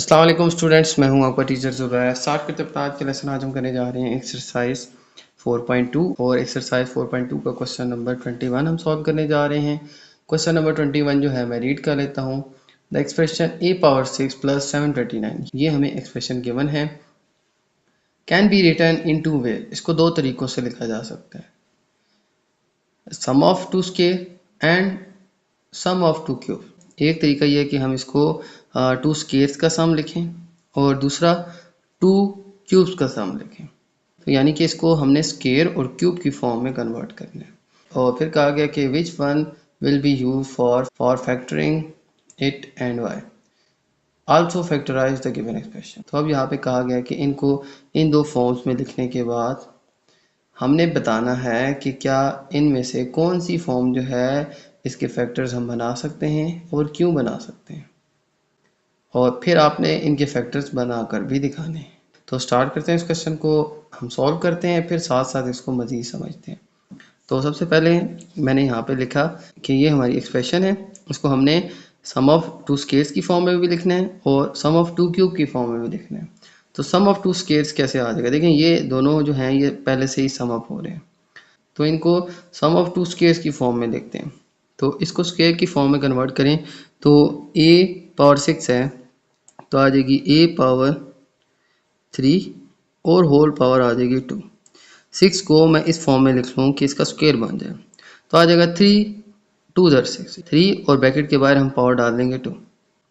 अस्सलाम वालेकुम स्टूडेंट्स, मैं हूं आपका टीचर ज़ुबैर। स्टार्ट करते हैं आज के लेसन। आज हम करने जा रहे हैं एक्सरसाइज 4.2 और एक्सरसाइज 4.2 का क्वेश्चन नंबर 21 हम सॉल्व करने जा रहे हैं। क्वेश्चन नंबर 21 जो है मैं रीड कर लेता हूं। The expression a power 6 plus 729, ये हमें एक्सप्रेशन गिवन है। Can be written in two way, इसको दो तरीक़ों से लिखा जा सकता है, sum of two square and sum of two cube. एक तरीका ये है कि हम इसको टू स्केयर्स का सम लिखें और दूसरा टू क्यूब्स का सम लिखें। तो यानी कि इसको हमने स्केयर और क्यूब की फॉर्म में कन्वर्ट करना है। और फिर कहा गया कि which one will be use for factoring it and why, also factorise the given expression. तो अब यहाँ पे कहा गया कि इनको इन दो फॉर्म्स में लिखने के बाद हमने बताना है कि क्या इनमें से कौन सी फॉर्म जो है इसके फैक्टर्स हम बना सकते हैं और क्यों बना सकते हैं, और फिर आपने इनके फैक्टर्स बनाकर भी दिखाने हैं। तो स्टार्ट करते हैं इस क्वेश्चन को, हम सॉल्व करते हैं, फिर साथ साथ इसको मज़ीद समझते हैं। तो सबसे पहले मैंने यहाँ पे लिखा कि ये हमारी एक्सप्रेशन है, इसको हमने सम ऑफ टू स्केयर्स की फॉर्म में भी लिखना है और सम ऑफ टू क्यूब की फॉर्म में भी लिखना है। तो सम ऑफ टू स्केयर्स कैसे आ जाएगा, देखें ये दोनों जो हैं ये पहले से ही सम अप हो रहे हैं, तो इनको सम ऑफ टू स्केयर्स की फॉर्म में लिखते हैं। तो इसको स्केयर की फॉर्म में कन्वर्ट करें तो a पावर 6 है तो आ जाएगी a पावर 3 और होल पावर आ जाएगी 2। 6 को मैं इस फॉर्म में लिख लूँ कि इसका स्क्वायर बन जाए, तो आ जाएगा 3 2 दर 6, 3 और ब्रैकेट के बाहर हम पावर डाल देंगे 2।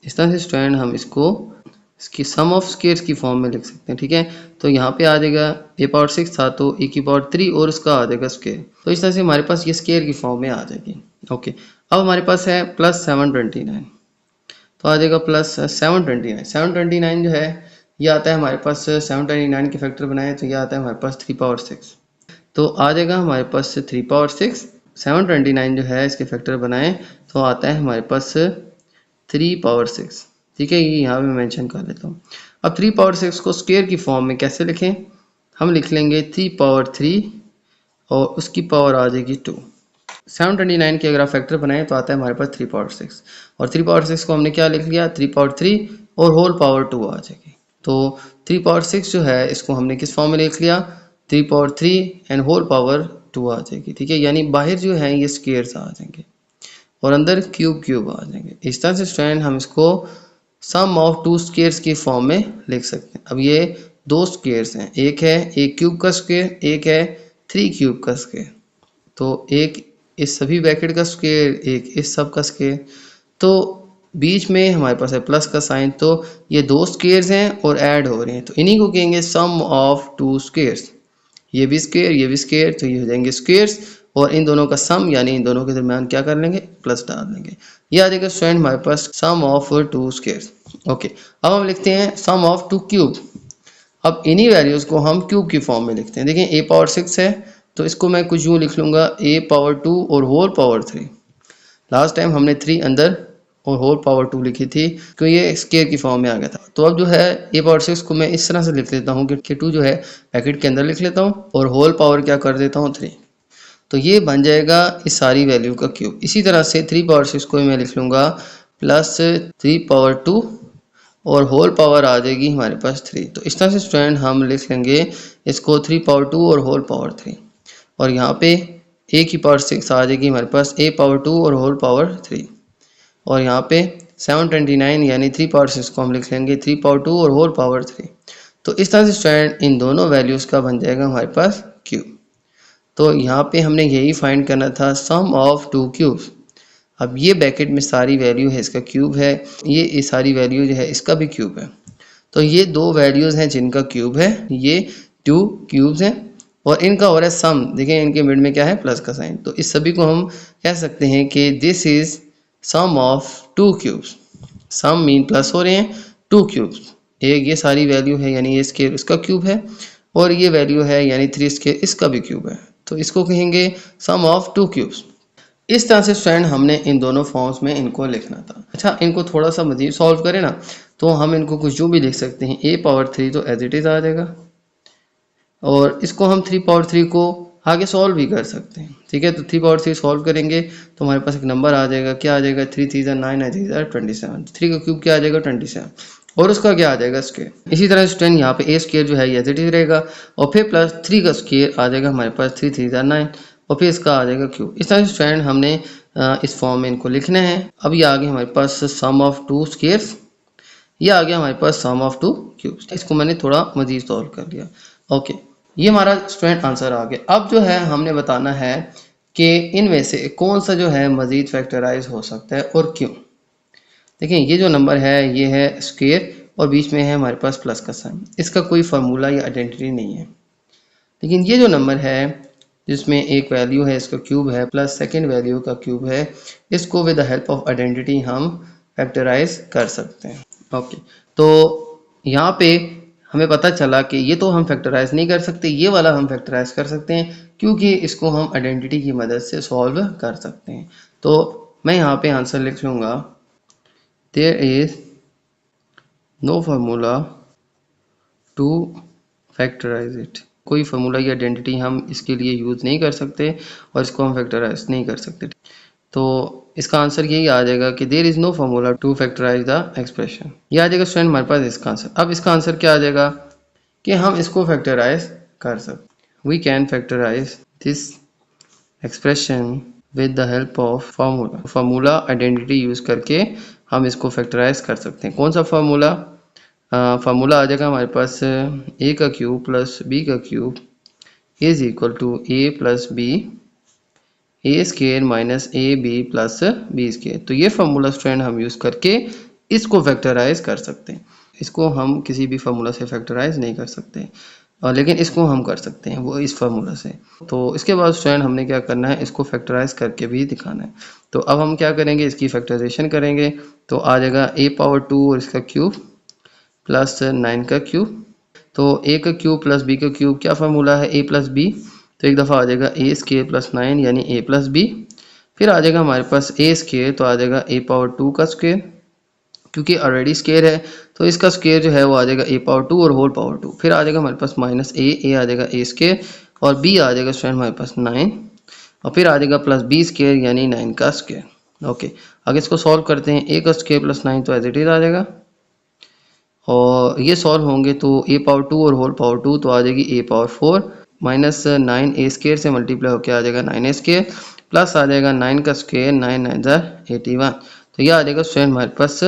इस तरह से स्टूडेंट हम इसको इसकी सम ऑफ स्क्वायर्स की फॉर्म में लिख सकते हैं। ठीक है, तो यहाँ पे आ जाएगा a पावर 6 था तो a की पावर 3 और उसका आ जाएगा स्क्वायर। तो इस तरह से हमारे पास ये स्क्वायर की फॉर्म में आ जाएगी। ओके, अब हमारे पास है प्लस 729, तो आ जाएगा प्लस 729। 729 जो है ये आता है हमारे पास 729 के फैक्टर बनाए तो ये आता है हमारे पास 3 पावर 6, तो आ जाएगा हमारे पास 3 पावर 6। 729 जो है इसके फैक्टर बनाए तो आता है हमारे पास 3 पावर 6। ठीक है, ये यहाँ पे मेंशन कर लेता हूँ। अब 3 पावर 6 को स्क्वायर की फॉर्म में कैसे लिखें, हम लिख लेंगे 3 पावर 3 और उसकी पावर आ जाएगी 2। 729 के अगर आप फैक्टर बनाएं तो आता है हमारे पास 3 पावर 6, और 3 पावर 6 को हमने क्या लिख लिया, 3 पावर 3 और होल पावर 2 आ जाएगी। तो 3 पावर 6 जो है इसको हमने किस फॉर्म में लिख लिया, 3 पावर 3 एंड होल पावर 2 आ जाएगी। ठीक है, यानी बाहर जो है ये स्क्वायर्स आ जाएंगे और अंदर क्यूब क्यूब आ जाएंगे। इस तरह से स्टूडेंट हम इसको सम ऑफ टू स्क्वायर्स की फॉर्म में लिख सकते हैं। अब ये दो स्क्वायर्स हैं, एक है एक क्यूब का स्क्वायर, एक है 3 क्यूब का स्क्वायर। तो एक इस सभी ब्रैकेट का स्क्वायर, एक इस सब का स्क्वायर, तो बीच में हमारे पास है प्लस का साइन, तो ये दो स्क्वायर्स हैं और ऐड हो रहे हैं, तो इन्हीं को कहेंगे सम ऑफ टू स्क्वायर्स। ये भी स्क्वायर ये भी स्क्वायर, तो ये हो जाएंगे स्क्वायर्स और इन दोनों का सम यानी इन दोनों के दरमियान क्या कर लेंगे, प्लस डाल देंगे। ये आ जाएगा स्टूडेंट हमारे पास सम ऑफ टू स्क्वायर्स। ओके, अब हम लिखते हैं सम ऑफ टू क्यूब। अब इन्हीं वैल्यूज़ को हम क्यूब की फॉर्म में लिखते हैं। देखिए a पावर 6 है तो इसको मैं कुछ यूँ लिख लूँगा a पावर 2 और होल पावर 3। लास्ट टाइम हमने 3 अंदर और होल पावर 2 लिखी थी तो ये स्क्वायर की फॉर्म में आ गया था। तो अब जो है a पावर 6 को मैं इस तरह से लिख लेता हूँ कि 2 जो है ब्रैकेट के अंदर लिख लेता हूँ और होल पावर क्या कर देता हूँ 3, तो ये बन जाएगा इस सारी वैल्यू का क्यूब। इसी तरह से 3 पावर 6 को मैं लिख लूँगा प्लस 3 पावर 2 और होल पावर आ जाएगी हमारे पास 3। तो इस तरह से स्टूडेंट हम लिख लेंगे इसको 3 पावर 2 और होल पावर 3, और यहाँ पे a की पावर 6 आ जाएगी हमारे पास a पावर 2 और होल पावर 3, और यहाँ पे 729 यानी 3 पावर 6 को हम लिख लेंगे 3 पावर 2 और होल पावर 3। तो इस तरह से स्टूडेंट इन दोनों वैल्यूज़ का बन जाएगा हमारे पास क्यूब। तो यहाँ पे हमने यही फाइंड करना था सम ऑफ टू क्यूब्स। अब ये ब्रैकेट में सारी वैल्यू है इसका क्यूब है, ये सारी वैल्यू जो है इसका भी क्यूब है। तो ये दो वैल्यूज़ हैं जिनका क्यूब है, ये टू क्यूब्स हैं और इनका हो रहा है सम। देखिए इनके मिड में क्या है, प्लस का साइन, तो इस सभी को हम कह सकते हैं कि this is sum of two cubes. Sum mean plus हो रहे हैं, टू क्यूब्स, एक ये सारी वैल्यू है यानी ये स्केयर इसका क्यूब है और ये वैल्यू है यानी 3 स्केयर इसका भी क्यूब है, तो इसको कहेंगे सम ऑफ टू क्यूब्स। इस तरह से स्टूडेंट हमने इन दोनों फॉर्म्स में इनको लिखना था। अच्छा, इनको थोड़ा सा मज़ीद सॉल्व करें ना तो हम इनको कुछ यूँ भी लिख सकते हैं, a पावर 3 तो एज इट इज़ आ जाएगा और इसको हम 3 पावर 3 को आगे सॉल्व भी कर सकते हैं। ठीक है, तो 3 पावर 3 सॉल्व करेंगे तो हमारे पास एक नंबर आ जाएगा, क्या आ जाएगा, 3 3 9 9 3 27, 3 का क्यूब क्या आ जाएगा 27, और उसका क्या आ जाएगा स्क्वायर। इसी तरह स्टूडेंट यहाँ पे ए स्क्वायर जो है ये एज इट इज रहेगा और फिर प्लस 3 का स्क्वायर आ जाएगा हमारे पास 3 3 9 और फिर इसका आ जाएगा क्यूब। इस तरह से स्टूडेंट हमने इस फॉर्म में इनको लिखना है। अब ये आ गया हमारे पास सम ऑफ टू स्क्वायर्स, ये आ गया हमारे पास सम ऑफ टू क्यूब्स। इसको मैंने थोड़ा मजीद सॉल्व कर लिया। ओके, ये हमारा स्टूडेंट आंसर आ गया। अब जो है हमने बताना है कि इनमें से कौन सा जो है मजीद फैक्टराइज हो सकता है और क्यों। देखिए ये जो नंबर है ये है स्क्वायर और बीच में है हमारे पास प्लस का साइन, इसका कोई फार्मूला या आइडेंटिटी नहीं है। लेकिन ये जो नंबर है जिसमें एक वैल्यू है इसका क्यूब है प्लस सेकंड वैल्यू का क्यूब है, इसको with the help of identity हम फैक्टराइज कर सकते हैं। ओके, तो यहाँ पे हमें पता चला कि ये तो हम फैक्टराइज नहीं कर सकते, ये वाला हम फैक्टराइज कर सकते हैं क्योंकि इसको हम आइडेंटिटी की मदद से सॉल्व कर सकते हैं। तो मैं यहाँ पे आंसर लिख लूँगा, there is no formula to factorise it. कोई फार्मूला या आइडेंटिटी हम इसके लिए यूज़ नहीं कर सकते और इसको हम फैक्टराइज नहीं कर सकते। तो इसका आंसर यही आ जाएगा कि there is no formula to factorise the expression. ये आ जाएगा स्टूडेंट हमारे पास इसका आंसर। अब इसका आंसर क्या आ जाएगा कि हम इसको फैक्टराइज कर सकते। We can factorise this expression with the help of formula. Formula identity use करके हम इसको फैक्टराइज कर सकते हैं। कौन सा फार्मूला? फार्मूला आ जाएगा हमारे पास ए का क्यूब प्लस बी का cube is equal to A plus B A square minus A B plus B square. तो ये फार्मूला स्टूडेंट हम यूज़ करके इसको फैक्टराइज कर सकते हैं। इसको हम किसी भी फार्मूला से फैक्टराइज नहीं कर सकते लेकिन इसको हम कर सकते हैं वो इस फार्मूला से। तो इसके बाद स्टूडेंट हमने क्या करना है, इसको फैक्टराइज करके भी दिखाना है। तो अब हम क्या करेंगे, इसकी फैक्टराइजेशन करेंगे तो आ जाएगा ए पावर 2 और इसका क्यूब प्लस 9 का क्यूब। तो ए का क्यूब प्लस बी का क्यूब क्या फार्मूला है, ए प्लस बी। तो एक दफ़ा आ जाएगा ए स्केयर प्लस 9 यानी ए प्लस बी। फिर आ जाएगा हमारे पास ए स्केयर तो आ जाएगा ए पावर 2 का स्केयर, क्योंकि ऑलरेडी स्केयर है तो इसका स्केयर जो है वो आ जाएगा ए पावर 2 और होल पावर 2। फिर आ जाएगा हमारे पास माइनस ए आ जाएगा ए स्केयर और बी आ जाएगा स्टूडेंट हमारे पास 9 और फिर आ जाएगा प्लस बी स्केयर यानी 9 का स्केयर। ओके, अगर इसको सॉल्व करते हैं ए का स्केयर प्लस 9 तो एज इट इज आ जाएगा और ये सॉल्व होंगे तो ए पावर 2 और होल पावर 2 तो आ जाएगी ए पावर 4 माइनस 9 ए स्केयर से मल्टीप्लाई होकर आ जाएगा 9 ए स्केयर प्लस आ जाएगा 9 का स्केयर 9 9 81। तो ये आ जाएगा स्टूडेंट हमारे पास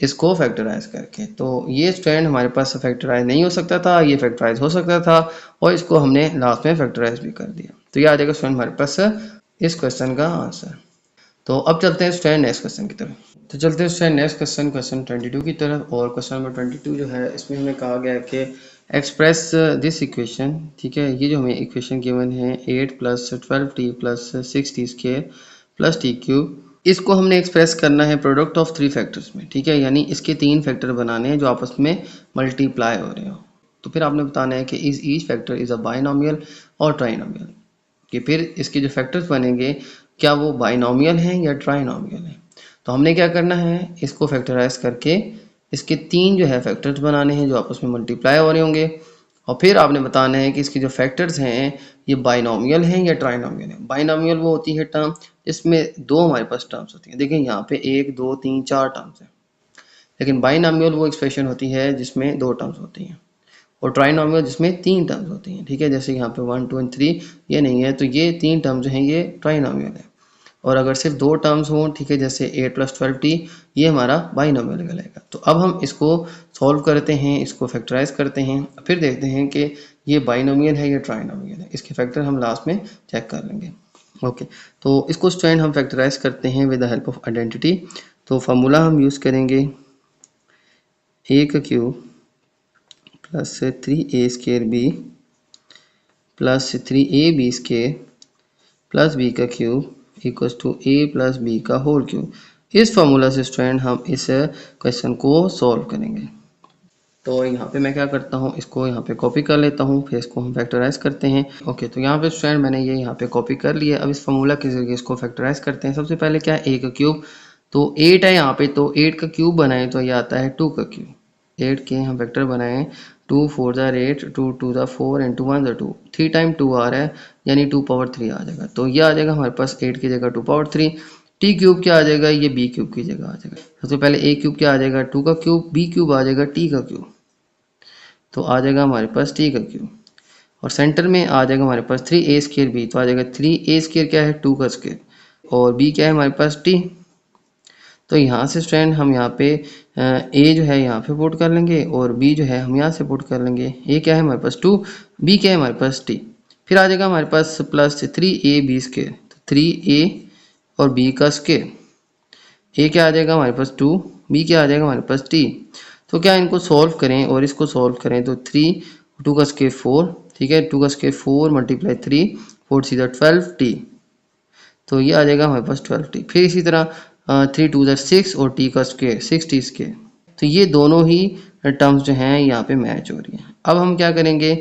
इसको फैक्टराइज करके। तो ये स्टूडेंट हमारे पास फैक्टराइज नहीं हो सकता था, ये फैक्टराइज हो सकता था और इसको हमने लास्ट में फैक्टराइज भी कर दिया। तो ये आ जाएगा स्टूडेंट हमारे पास इस क्वेश्चन का आंसर। तो अब चलते हैं स्टूडेंट नेक्स्ट क्वेश्चन की तरफ। तो चलते हैं स्टूडेंट नेक्स्ट क्वेश्चन, क्वेश्चन 22 की तरफ। और क्वेश्चन नंबर 22 जो है इसमें हमें कहा गया है कि एक्सप्रेस दिस इक्वेशन। ठीक है, ये जो हमें इक्वेशन गिवन है 8 plus 12t plus 6t square plus T cube, इसको हमने एक्सप्रेस करना है प्रोडक्ट ऑफ 3 फैक्टर्स में। ठीक है, यानी इसके 3 फैक्टर बनाने हैं जो आपस में मल्टीप्लाई हो रहे हो। तो फिर आपने बताना है कि is each factor is a binomial और ट्राइनोमियल, कि फिर इसके जो फैक्टर्स बनेंगे क्या वो बाइनोमियल हैं या ट्राइनोमियल हैं। तो हमने क्या करना है, इसको फैक्टराइज करके इसके 3 जो है फैक्टर्स बनाने हैं जो आपस में मल्टीप्लाई हो रहे होंगे और फिर आपने बताना है कि इसके जो फैक्टर्स हैं ये बाइनोमियल हैं या ट्राइनोमियल हैं। बाइनोमियल वो होती है टर्म इसमें 2 हमारे पास टर्म्स होती हैं। देखिए यहाँ पे 1 2 3 4 टर्म्स हैं, लेकिन बाइनोमियल वो एक्सप्रेशन होती है जिसमें 2 टर्म्स होती हैं और ट्राइनोमियल जिसमें 3 टर्म्स होती हैं। ठीक है, जैसे यहाँ पे 1 2 3 ये नहीं है, तो ये 3 टर्म्स हैं ये ट्राइनोमियल है। और अगर सिर्फ 2 टर्म्स हों, ठीक है, जैसे 8 प्लस 12t, ये हमारा बाइनोमियल कहलाएगा। तो अब हम इसको सॉल्व करते हैं, इसको फैक्टराइज करते हैं, फिर देखते हैं कि ये बाइनोमियल है या ट्राइनोमियल है। इसके फैक्टर हम लास्ट में चेक कर लेंगे। ओके, तो इसको स्टूडेंट हम फैक्टराइज करते हैं with the help of identity. तो फार्मूला हम यूज़ करेंगे ए का cube plus 3a square B plus 3ab square plus B का cube equals to A plus B का होल क्यूब। इस फार्मूला से स्टूडेंट हम इस क्वेश्चन को सॉल्व करेंगे। तो यहाँ पे मैं क्या करता हूँ, इसको यहाँ पे कॉपी कर लेता हूँ, फिर इसको हम फैक्टराइज करते हैं। ओके, तो यहाँ पे स्टूडेंट मैंने ये यहाँ पे कॉपी कर लिया। अब इस फार्मूला के जरिए इसको फैक्टराइज करते हैं। सबसे पहले क्या है, ए का क्यूब, तो 8 है यहाँ पे, तो 8 का क्यूब बनाएं तो ये आता है 2 का क्यूब। 8 के हम फैक्टर बनाएं, 2 4 ज़ा 8, 2 2 ज़ा 4 एंड 2 1 ज़ा 2, 3 टाइम 2 आ रहा है यानी 2 पावर 3 आ जाएगा। तो ये आ जाएगा हमारे पास 8 की जगह 2 पावर 3। टी क्यूब क्या आ जाएगा, ये बी क्यूब की जगह आ जाएगा। सबसे पहले ए क्यूब क्या आ जाएगा, 2 का क्यूब, बी क्यूब आ जाएगा टी का क्यूब, तो आ जाएगा हमारे पास टी का क्यूब। और सेंटर में आ जाएगा हमारे पास 3a स्क्वायर बी, तो आ जाएगा 3a स्क्वायर क्या है, 2 का स्क्वायर, और बी क्या है हमारे पास टी। तो यहाँ से स्टूडेंट हम यहाँ पे ए जो है यहाँ पे पुट कर लेंगे और बी जो है हम यहाँ से पुट कर लेंगे। ए क्या है हमारे पास 2, बी क्या है हमारे पास टी। फिर आ जाएगा हमारे पास प्लस 3ab स्क्वायर, तो 3a और b का स्क्वायर, ए क्या आ जाएगा हमारे पास 2, बी क्या आ जाएगा हमारे पास टी। तो क्या इनको सॉल्व करें और इसको सॉल्व करें तो 3, 2 का स्क्वायर 4, ठीक है, 2 का स्क्वायर 4 मल्टीप्लाई 3, 4 सीधा 12t, तो ये आ जाएगा हमारे पास 12t। फिर इसी तरह 3 2 6 और t का स्क्वायर 6t स्क्वायर, तो ये दोनों ही टर्म्स जो हैं यहाँ पे मैच हो रही हैं। अब हम क्या करेंगे,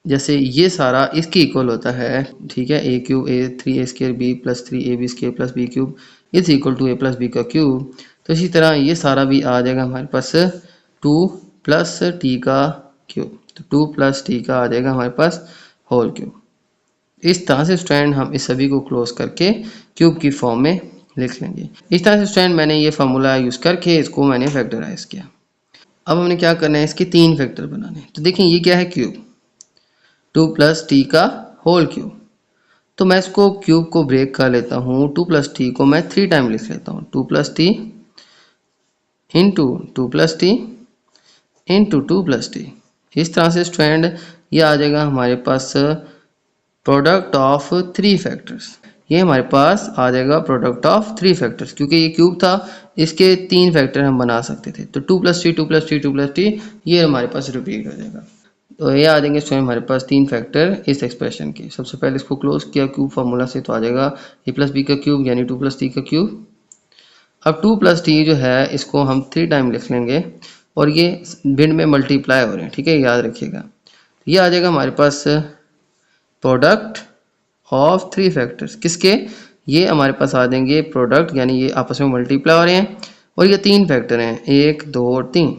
जैसे ये सारा इसके इक्वल होता है, ठीक है, A cube A 3a square B plus 3ab square plus B cube is equal to a plus B का क्यूब। तो इसी तरह ये सारा भी आ जाएगा हमारे पास 2 प्लस टी का क्यूब, तो 2 प्लस टी का आ जाएगा हमारे पास होल क्यूब। इस तरह से स्टूडेंट हम इस सभी को क्लोज करके क्यूब की फॉर्म में लिख लेंगे। इस तरह से स्टूडेंट मैंने ये फार्मूला यूज़ करके इसको मैंने फैक्टराइज किया। अब हमने क्या करना है, इसके 3 फैक्टर बनाने हैं। तो देखिए ये क्या है, क्यूब, 2 प्लस टी का होल क्यूब, तो मैं इसको क्यूब को ब्रेक कर लेता हूँ, 2 प्लस टी को मैं 3 टाइम लिख लेता हूँ, 2 plus T into 2 plus T into 2 plus T. इस तरह से स्टूडेंट ये आ जाएगा हमारे पास प्रोडक्ट ऑफ 3 फैक्टर्स। ये हमारे पास आ जाएगा प्रोडक्ट ऑफ 3 फैक्टर्स, क्योंकि ये क्यूब था इसके 3 फैक्टर हम बना सकते थे। तो 2 plus T 2 plus T 2 plus T ये हमारे पास रिपीट हो जाएगा। तो ये आ जाएंगे स्वयं हमारे पास 3 फैक्टर इस एक्सप्रेशन के। सबसे पहले इसको क्लोज किया क्यूब फार्मूला से, तो आ जाएगा ए प्लस बी का क्यूब यानी 2 प्लस टी का क्यूब। अब 2 प्लस टी जो है इसको हम 3 टाइम लिख लेंगे और ये भिन्न में मल्टीप्लाई हो रहे हैं, ठीक है, याद रखिएगा। ये आ जाएगा हमारे पास प्रोडक्ट ऑफ 3 फैक्टर्स, किसके, ये हमारे पास आ जाएंगे प्रोडक्ट, यानी ये आपस में मल्टीप्लाई हो रहे हैं और ये 3 फैक्टर हैं 1 2 और 3,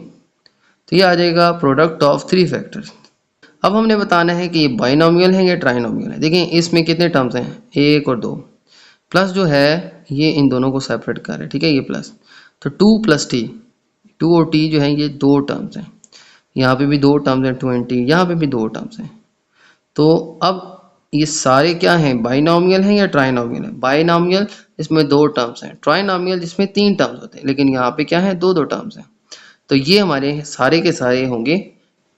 तो ये आ जाएगा प्रोडक्ट ऑफ 3 फैक्टर्स। अब हमने बताना है कि ये बाइनोमियल है या ट्राइनोमियल है। देखिए इसमें कितने टर्म्स हैं, 1 और 2, प्लस जो है ये इन दोनों को सेपरेट कर रहे हैं, ठीक है, ये प्लस, तो 2 प्लस टी, 2 और टी जो है ये 2 टर्म्स हैं, यहाँ पे भी 2 टर्म्स हैं 20, यहाँ पे भी 2 टर्म्स हैं। तो अब ये सारे क्या हैं, बाइनोमियल हैं या ट्राइनोमियल है। बाइनोमियल इसमें 2 टर्म्स हैं, ट्राइनोमियल जिसमें 3 टर्म्स होते हैं, लेकिन यहाँ पे क्या है 2 2 टर्म्स हैं। तो ये हमारे सारे के सारे होंगे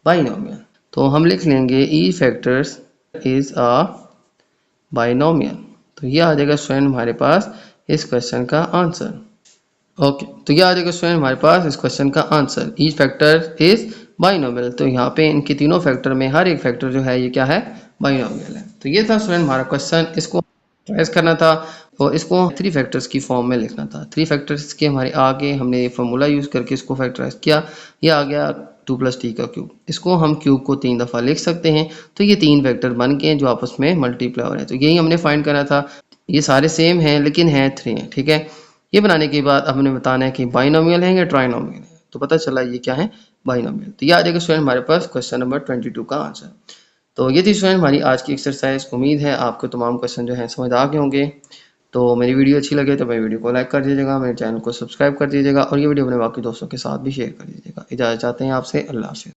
बाइनोमियल। तो हम लिख लेंगे ई फैक्टर्स इज अ बाइनोमियल। तो ये आ जाएगा स्टूडेंट हमारे पास इस क्वेश्चन का आंसर। ओके, तो ये आ जाएगा स्टूडेंट हमारे पास इस क्वेश्चन का answer, each factor is binomial. तो यहाँ पे इनके तीनों फैक्टर में हर एक फैक्टर जो है ये क्या है, बाइनोमियल है। तो ये था स्टूडेंट हमारा क्वेश्चन, इसको ट्रेस करना था और इसको 3 फैक्टर्स की फॉर्म में लिखना था। 3 फैक्टर्स के हमारे आगे हमने ये फॉर्मूला यूज़ करके इसको फैक्टराइज किया, ये आ गया 2 प्लस टी का क्यूब। इसको हम क्यूब को 3 दफ़ा लिख सकते हैं, तो ये 3 फैक्टर बन गए जो आपस में मल्टीप्लाई हो रहे हैं। तो यही हमने फाइंड करना था। ये सारे सेम हैं लेकिन हैं 3 हैं, ठीक है। ये बनाने के बाद हमने बताना है कि बाइनोमियल है या ट्राइनोमियल है, तो पता चला ये क्या है, बाइनोमियल। तो ये आ जाएगा स्टूडेंट हमारे पास क्वेश्चन नंबर 22 का आंसर। तो ये थी स्टूडेंट हमारी आज की एक्सरसाइज। उम्मीद है आपको तमाम क्वेश्चन जो हैं समझ आ गए होंगे। तो मेरी वीडियो अच्छी लगे तो मेरी वीडियो को लाइक कर दीजिएगा, मेरे चैनल को सब्सक्राइब कर दीजिएगा और ये वीडियो अपने बाकी दोस्तों के साथ भी शेयर कर दीजिएगा। इजाज़त चाहते हैं आपसे, अल्लाह हाफ़िज़।